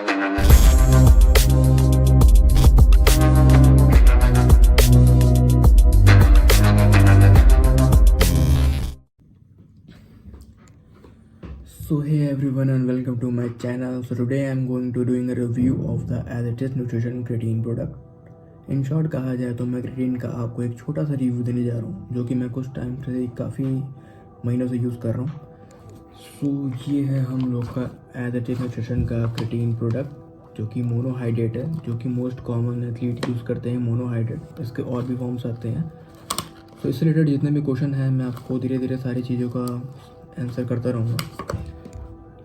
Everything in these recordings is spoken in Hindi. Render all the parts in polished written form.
So hey everyone and welcome to my channel. So today I am going to doing a review of the As It Is Nutrition Creatine product. In short कहा जाए तो मैं क्रिएटिन का आपको एक छोटा सा रिव्यू देने जा रहा हूँ, जो कि मैं कुछ टाइम से काफ़ी महीनों से यूज़ कर रहा हूँ। सो ये है हम लोग का एज इट इज न्यूट्रिशन का क्रिएटिन प्रोडक्ट, जो कि मोनोहाइड्रेट है, जो कि मोस्ट कॉमन एथलीट यूज़ करते हैं मोनोहाइड्रेट। इसके और भी फॉर्म्स आते हैं। तो इससे रिलेटेड जितने भी क्वेश्चन हैं मैं आपको धीरे धीरे सारी चीज़ों का आंसर करता रहूँगा।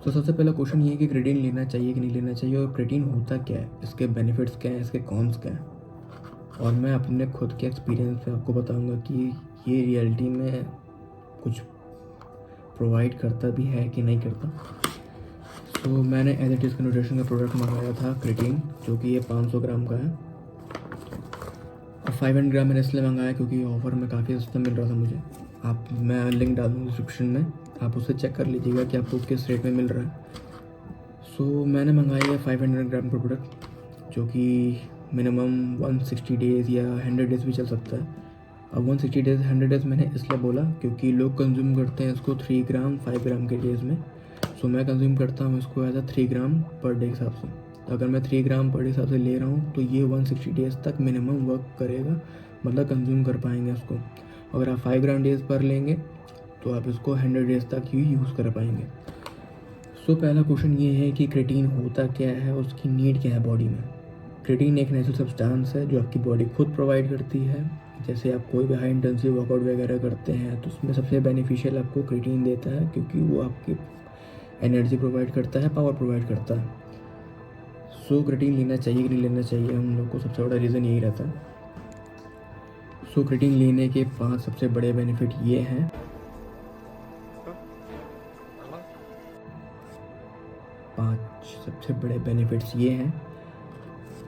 तो सबसे पहला क्वेश्चन ये है कि क्रिएटिन लेना चाहिए कि नहीं लेना चाहिए, और क्रिएटिन होता क्या है, इसके बेनिफिट्स क्या हैं, इसके कॉन्स क्या हैं, और मैं अपने खुद के एक्सपीरियंस से आपको बताऊंगा कि ये रियलिटी में कुछ प्रोवाइड करता भी है कि नहीं करता। तो मैंने एज इट इज न्यूट्रिशन का प्रोडक्ट मंगाया था क्रिएटिन, जो कि ये 500 ग्राम का है, और 500 ग्राम मैंने इसलिए मंगाया क्योंकि ऑफ़र में काफ़ी सस्ता मिल रहा था मुझे। मैं लिंक डाल दूँगा डिस्क्रिप्शन में, आप उससे चेक कर लीजिएगा कि आपको किस रेट में मिल रहा है। सो मैंने मंगाया है 500 ग्राम का प्रोडक्ट, जो कि मिनिमम 160 डेज़ या 100 डेज़ भी चल सकता है। अब 160 डेज़ 100 डेज़ मैंने इसलिए बोला क्योंकि लोग कंज्यूम करते हैं इसको 3 ग्राम 5 ग्राम के डेज़ में। सो मैं कंज्यूम करता हूँ इसको as a 3 gram per day हिसाब से। तो अगर मैं 3 ग्राम पर डे हिसाब से ले रहा हूँ तो ये 160 डेज़ तक मिनिमम वर्क करेगा, मतलब कंज्यूम कर पाएंगे इसको। अगर आप 5 ग्राम डेज़ पर लेंगे तो आप इसको 100 डेज़ तक ही यूज़ कर पाएंगे। सो पहला क्वेश्चन ये है कि क्रिएटिन होता क्या है, उसकी नीड क्या है बॉडी में। क्रिएटिन एक नेचुरल सब्सटेंस है जो आपकी बॉडी खुद प्रोवाइड करती है। जैसे आप कोई भी हाई इंटेंसिव वर्कआउट वगैरह करते हैं तो उसमें सबसे बेनिफिशियल आपको क्रिएटिन देता है, क्योंकि वो आपकी एनर्जी प्रोवाइड करता है, पावर प्रोवाइड करता है। सो क्रिएटिन लेना चाहिए कि नहीं लेना चाहिए, हम लोग को सबसे बड़ा रीज़न यही रहता है। सो क्रिएटिन लेने के 5 सबसे बड़े बेनिफिट ये हैं। 5 सबसे बड़े बेनिफिट्स ये हैं।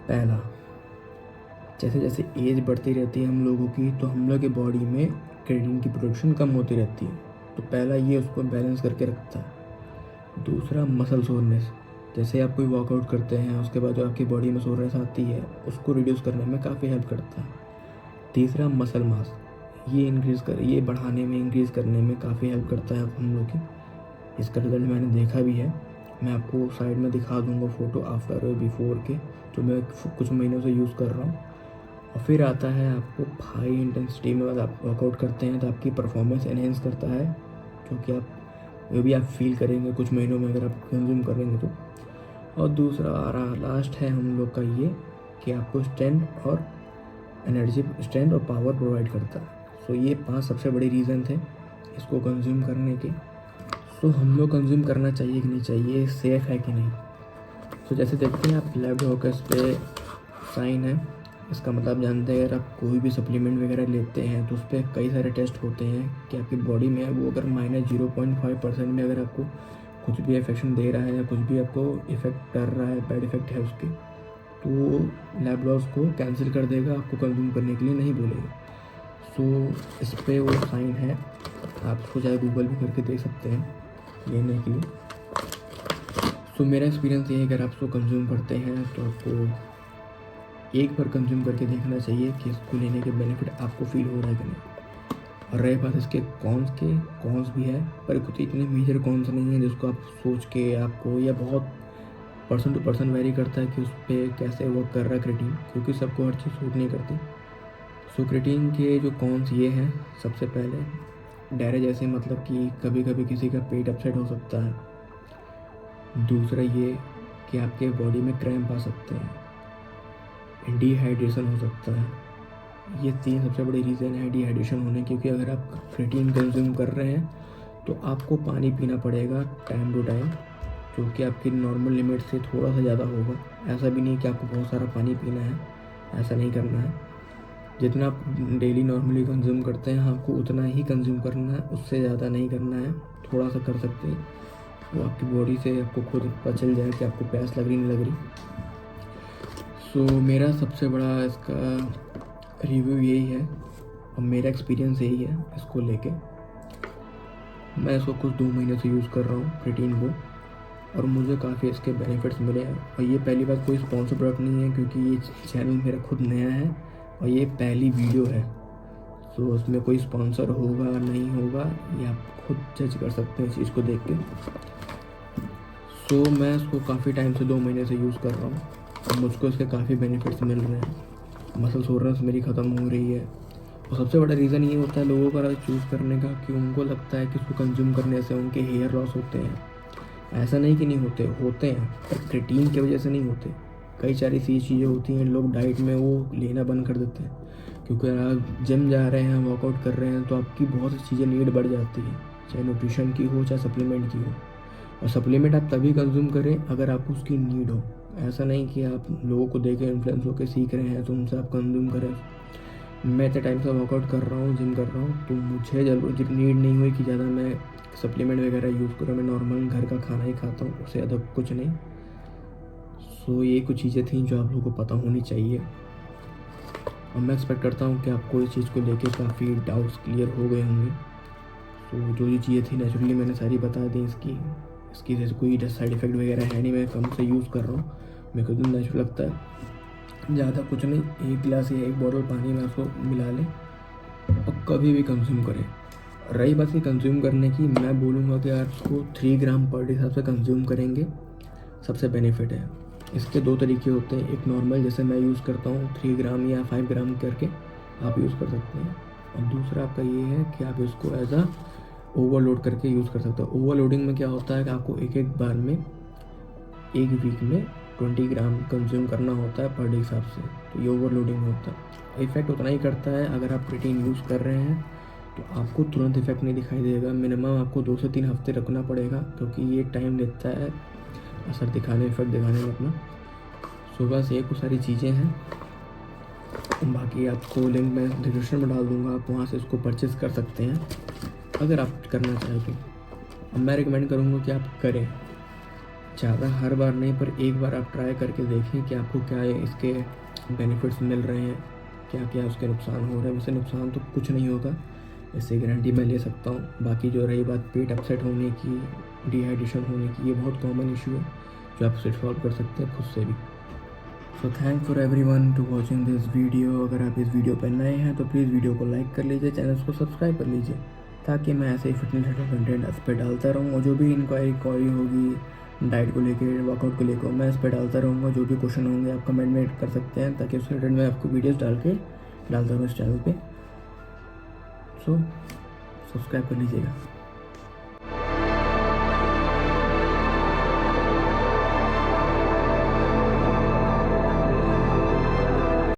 पहला, जैसे जैसे एज बढ़ती रहती है हम लोगों की, तो हम लोग की बॉडी में क्रिएटिन की प्रोडक्शन कम होती रहती है। तो पहला ये उसको बैलेंस करके रखता है। दूसरा, मसल सोरनेस। जैसे आप कोई वर्कआउट करते हैं उसके बाद जो आपकी बॉडी में सोरनेस आती है उसको रिड्यूस करने में काफ़ी हेल्प करता है। तीसरा, मसल मास। ये बढ़ाने में, इंक्रीज़ करने में काफ़ी हेल्प करता है हम लोग की। इसका रिजल्ट मैंने देखा भी है, मैं आपको साइड में दिखा दूंगा फ़ोटो आफ्टर और बिफोर के, जो मैं कुछ महीनों से यूज़ कर रहा हूँ। और फिर आता है आपको हाई इंटेंसिटी में आप वर्कआउट करते हैं तो आपकी परफॉर्मेंस एनहेंस करता है, जो कि वो भी आप फील करेंगे कुछ महीनों में अगर आप कंज्यूम करेंगे तो। और दूसरा लास्ट है हम लोग का ये कि आपको स्ट्रेंथ और पावर प्रोवाइड करता है। सो ये 5 सबसे बड़े रीज़न थे इसको कंज्यूम करने के। तो हम लोग कंज्यूम करना चाहिए कि नहीं चाहिए, सेफ़ है कि नहीं। तो जैसे देखते हैं आप लेफ्ट होकर पे साइन है, इसका मतलब जानते हैं अगर आप कोई भी सप्लीमेंट वगैरह लेते हैं तो उस पर कई सारे टेस्ट होते हैं कि आपकी बॉडी में वो अगर -0.5% में अगर आपको कुछ भी इफेक्शन दे रहा है या कुछ भी आपको इफ़ेक्ट कर रहा है, बैड इफ़ेक्ट है उसके, तो लैब लॉस को कैंसिल कर देगा, आपको कंज्यूम करने के लिए नहीं बोलेगा। सो इस पर वो साइन है, आप उसको चाहे गूगल भी करके देख सकते हैं लेने के लिए। सो मेरा एक्सपीरियंस ये है, अगर आप इसको कंज्यूम करते हैं तो आपको एक बार कंज्यूम करके देखना चाहिए कि इसको लेने के बेनिफिट आपको फील हो रहा है कि नहीं। और रही बात इसके कॉन्स भी है, पर कुछ इतने मेजर कॉन्स नहीं हैं जिसको आप सोच के आपको, या बहुत पर्सन टू पर्सन वेरी करता है कि उस पर कैसे वर्क कर रहा है क्रिएटिन, क्योंकि सबको हर चीज़ सूट नहीं करती। सो क्रिएटिन के जो कॉन्स ये हैं, सबसे पहले डायरे जैसे, मतलब कि कभी कभी किसी का पेट अपसेट हो सकता है। दूसरा ये कि आपके बॉडी में क्रैम्प आ सकते हैं, डिहाइड्रेशन हो सकता है। ये 3 सबसे बड़े रीज़न है डिहाइड्रेशन होने, क्योंकि अगर आप क्रिएटिन कंज्यूम कर रहे हैं तो आपको पानी पीना पड़ेगा टाइम टू टाइम, जो कि आपकी नॉर्मल लिमिट से थोड़ा सा ज़्यादा होगा। ऐसा भी नहीं कि आपको बहुत सारा पानी पीना है, ऐसा नहीं करना है। जितना आप डेली नॉर्मली कंज्यूम करते हैं आपको उतना ही कंज्यूम करना है, उससे ज़्यादा नहीं करना है। थोड़ा सा कर सकते हैं, वो आपकी बॉडी से आपको खुद पता चल जाए कि आपको प्यास लग रही नहीं लग रही। सो मेरा सबसे बड़ा इसका रिव्यू यही है और मेरा एक्सपीरियंस यही है इसको लेके। मैं इसको कुछ 2 महीने से यूज़ कर रहा हूँ क्रिएटिन को, और मुझे काफ़ी इसके बेनिफिट्स मिले हैं। और ये पहली बात कोई स्पॉन्सर प्रोडक्ट नहीं है, क्योंकि ये चैनल मेरा खुद नया है और ये पहली वीडियो है। तो उसमें कोई स्पॉन्सर होगा नहीं होगा ये आप खुद जज कर सकते हैं इस चीज़ को देख के। सो मैं इसको काफ़ी टाइम से 2 महीने से यूज़ कर रहा हूँ और मुझको इसके काफ़ी बेनिफिट्स मिल रहे हैं। मसल सोरनेस मेरी ख़त्म हो रही है। और सबसे बड़ा रीज़न ये होता है लोगों का चूज़ करने का कि उनको लगता है कि इसको कंज्यूम करने से उनके हेयर लॉस होते हैं। ऐसा नहीं कि नहीं होते, होते हैं, पर क्रिएटिन की वजह से नहीं होते। कई सारी सी चीज़ें होती हैं, लोग डाइट में वो लेना बंद कर देते हैं, क्योंकि अगर आप जिम जा रहे हैं, वर्कआउट कर रहे हैं, तो आपकी बहुत सी चीज़ें नीड बढ़ जाती है, चाहे न्यूट्रिशन की हो चाहे सप्लीमेंट की हो। और सप्लीमेंट आप तभी कंज्यूम करें अगर आपको उसकी नीड हो। ऐसा नहीं कि आप लोगों को देख के इन्फ्लुएंस होकर सीख रहे हैं तो उनसे आप कंज्यूम करें। मैं इतने टाइम से वर्कआउट कर रहा हूँ, जिम कर रहा हूँ, तो मुझे ज़रूर नीड नहीं हुई कि ज़्यादा मैं सप्लीमेंट वगैरह यूज़ करूँ। मैं नॉर्मल घर का खाना ही खाता हूँ, उससे ज़्यादा कुछ नहीं। सो ये कुछ चीज़ें थी जो आप लोगों को पता होनी चाहिए। और मैं एक्सपेक्ट करता हूँ कि आपको इस चीज़ को लेके काफ़ी डाउट्स क्लियर हो गए होंगे। तो जो चीज़ें थी नेचुरली मैंने सारी बता दी। इसकी जैसे कोई साइड इफ़ेक्ट वगैरह है नहीं, मैं कम से यूज़ कर रहा हूँ, मेरे को तो नेचुरल लगता है। ज़्यादा कुछ नहीं, 1 गिलास या 1 बॉटल पानी में उसको मिला लें और कभी भी कंज्यूम करें। रही बात की कंज्यूम करने की, मैं बोलूँगा कि आप इसको 3 ग्राम पर डे हिसाब से कंज्यूम करेंगे, सबसे बेनिफिट है। इसके 2 तरीके होते हैं, एक नॉर्मल जैसे मैं यूज़ करता हूँ 3 ग्राम या 5 ग्राम करके आप यूज़ कर सकते हैं, और दूसरा आपका ये है कि आप इसको एज आ ओवरलोड करके यूज़ कर सकते हो। ओवरलोडिंग में क्या होता है कि आपको एक बार में 1 वीक में 20 ग्राम कंज्यूम करना होता है पर डे हिसाब से, तो ये ओवरलोडिंग होता है। इफ़ेक्ट उतना ही करता है, अगर आप प्रोटीन यूज़ कर रहे हैं तो आपको तुरंत इफेक्ट नहीं दिखाई देगा, मिनिमम आपको 2 से 3 हफ्ते रखना पड़ेगा, क्योंकि ये टाइम लेता है असर दिखाने, इफेक्ट दिखाने में अपना। सो बस ये कुछ सारी चीज़ें हैं, बाकी आपको लिंक मैं डिस्क्रिप्शन में डाल दूँगा, आप वहाँ से इसको परचेज़ कर सकते हैं अगर आप करना चाहें तो। अब मैं रिकमेंड करूँगा कि आप करें, ज़्यादा हर बार नहीं, पर एक बार आप ट्राई करके देखें कि आपको क्या इसके बेनिफिट्स मिल रहे हैं, क्या क्या उसके नुकसान हो रहे हैं। वैसे नुकसान तो कुछ नहीं होगा, इससे गारंटी मैं ले सकता हूँ। बाकी जो रही बात पेट अपसेट होने की, डिहाइड्रेशन होने की, ये बहुत कॉमन इशू है जो आप उसे सॉल्व कर सकते हैं खुद से भी। So thank for everyone to watching this video. अगर आप इस वीडियो पर नए हैं तो प्लीज़ वीडियो को लाइक कर लीजिए, चैनल को सब्सक्राइब कर लीजिए, ताकि मैं ऐसे ही फिटनेस रिलेटेड कंटेंट इस पर डालता रहूँ। और जो भी इंक्वायरी होगी डाइट को लेकर, वर्कआउट को लेकर, मैं इस पर डालता रहूँगा। जो भी क्वेश्चन होंगे आप कमेंट में कर सकते हैं, ताकि उस रिलेटेड मैं आपको वीडियोज़ डालता रहूँ इस चैनल पर। सो सब्सक्राइब कर लीजिएगा।